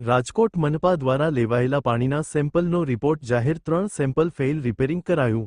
રાજકોટ મનપા દ્વારા લેવાયેલા પાણીના સેમ્પલનો રિપોર્ટ જાહેર, 3 સેમ્પલ ફેઇલ, રિપેરિંગ કરાયું।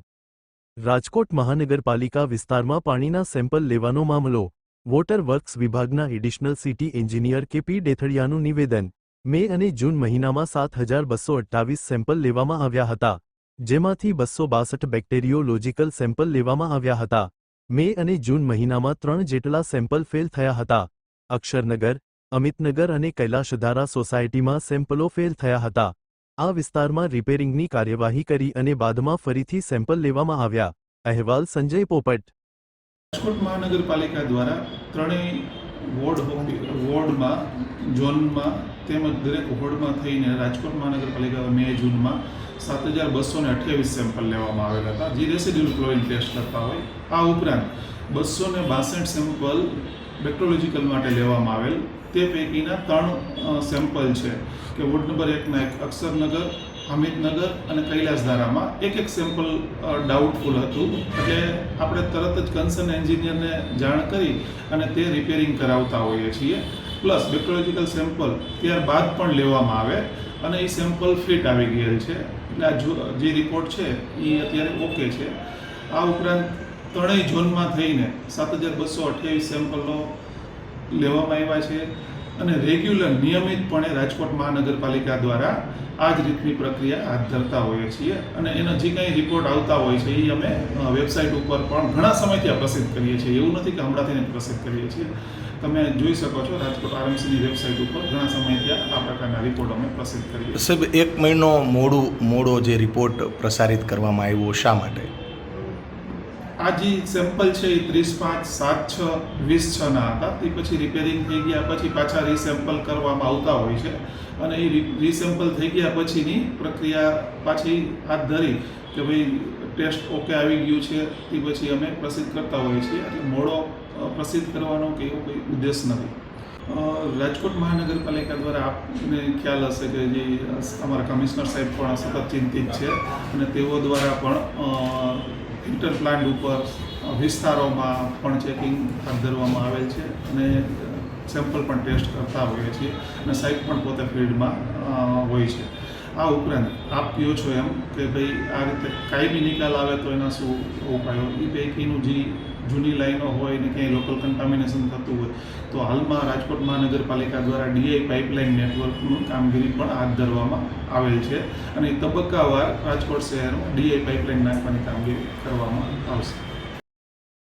રાજકોટ મહાનગરપાલિકા વિસ્તારમાં પાણીના સેમ્પલ લેવાનો મામલો। વોટર વર્ક્સ વિભાગના એડિશનલ સિટી એન્જિનિયર કે.પી. ડેથડિયાનું નિવેદન। મે અને જૂન મહિનામાં 7228 સેમ્પલ લેવામાં આવ્યા હતા, જેમાંથી 262 બેક્ટેરિયોલોજીકલ સેમ્પલ લેવામાં આવ્યા હતા। મે અને જૂન મહિનામાં 3 જેટલા સેમ્પલ ફેલ થયા હતા। અક્ષરનગર, અમિતનગર અને કૈલાશધારા સોસાયટીમાં સેમ્પલો ફેલ થયા હતા। આ વિસ્તારમાં રિપેરિંગની કાર્યવાહી કરી અને બાદમાં ફરીથી સેમ્પલ લેવામાં આવ્યા। અહેવાલ સંજય પોપટ। રાજકોટ મહાનગરપાલિકા દ્વારા ત્રણેય વોર્ડમાં, ઝોનમાં તેમજ દરેક વોર્ડમાં થઈને રાજકોટ મહાનગરપાલિકા મે જૂનમાં 7228 સેમ્પલ લેવામાં આવેલા હતા, જે રેસિડ્યુઅલ ક્લોરીન ટેસ્ટ કરતા હોય। આ ઉપરાંત 262 સેમ્પલ બેક્ટેરિયોલોજીકલ માટે લેવામાં આવેલ। તે પૈકીના 3 સેમ્પલ છે કે વોર્ડ નંબર 1ના અક્ષરનગર, અમિતનગર અને કૈલાસધારામાં એક સેમ્પલ ડાઉટફુલ હતું, એટલે આપણે તરત જ કન્સર્ન એન્જિનિયરને જાણ કરી અને તે રિપેરિંગ કરાવતા હોઈએ છીએ। પ્લસ બેક્ટેરિયોલોજીકલ સેમ્પલ ત્યારબાદ પણ લેવામાં આવે અને એ સેમ્પલ ફિટ આવી ગયેલ છે, એટલે આ જે રિપોર્ટ છે એ અત્યારે ઓકે છે। આ ઉપરાંત ત્રણેય ઝોનમાં થઈને 7228 સેમ્પલો લેવામાં આવ્યા છે અને રેગ્યુલર નિયમિતપણે રાજકોટ મહાનગરપાલિકા દ્વારા આ જ રીતની પ્રક્રિયા હાથ ધરતા હોઈએ છીએ અને એના જે કંઈ રિપોર્ટ આવતા હોય છે એ અમે વેબસાઇટ ઉપર પણ ઘણા સમયથી આ પ્રસિદ્ધ કરીએ છીએ। એવું નથી કે હમણાંથી જ પ્રસિદ્ધ કરીએ છીએ। તમે જોઈ શકો છો રાજકોટ આરએમસીની વેબસાઇટ ઉપર ઘણા સમયથી આ પ્રકારના રિપોર્ટ અમે પ્રસિદ્ધ કરીએ છીએ। સાહેબ, 1 મહિનો મોડો જે રિપોર્ટ પ્રસારિત કરવામાં આવ્યો, શા માટે? આ જે સેમ્પલ છે એ 30/5/7/6 હતા, તે પછી રિપેરિંગ થઈ ગયા પછી પાછા રીસેમ્પલ કરવામાં આવતા હોય છે અને એ રીસેમ્પલ થઈ ગયા પછીની પ્રક્રિયા પાછી હાથ ધરી કે ભાઈ ટેસ્ટ ઓકે આવી ગયું છે, તે પછી અમે પ્રસિદ્ધ કરતા હોઈએ છીએ। એટલે મોડો પ્રસિદ્ધ કરવાનો કે એવો કોઈ ઉદ્દેશ નથી। રાજકોટ મહાનગરપાલિકા દ્વારા આપને ખ્યાલ હશે કે જે અમારા કમિશનર સાહેબ પણ સતત ચિંતિત છે અને તેઓ દ્વારા પણ ઇન્ટર પ્લાન્ટ ઉપર વિસ્તારોમાં પણ ચેકિંગ હાથ ધરવામાં આવેલ છે અને સેમ્પલ પણ ટેસ્ટ કરતા હોઈએ છીએ અને સાહેબ પણ પોતે ફિલ્ડમાં હોય છે। આ ઉપરાંત આપ કહો છો એમ કે ભાઈ આ રીતે કાયમી નિકાલ આવે તો એના શું ઉપાયો, એ પૈકીનું જે જૂની લાઈનો હોય ને ક્યાંય લોકલ કન્ટામિનેશન થતું હોય તો હાલમાં રાજકોટ મહાનગરપાલિકા દ્વારા ડીઆઈ પાઇપલાઇન નેટવર્કનું કામગીરી પણ હાથ ધરવામાં આવેલ છે અને તબક્કાવાર રાજકોટ શહેરમાં ડીઆઈ પાઇપલાઇન નાખવાની કામગીરી કરવામાં આવશે।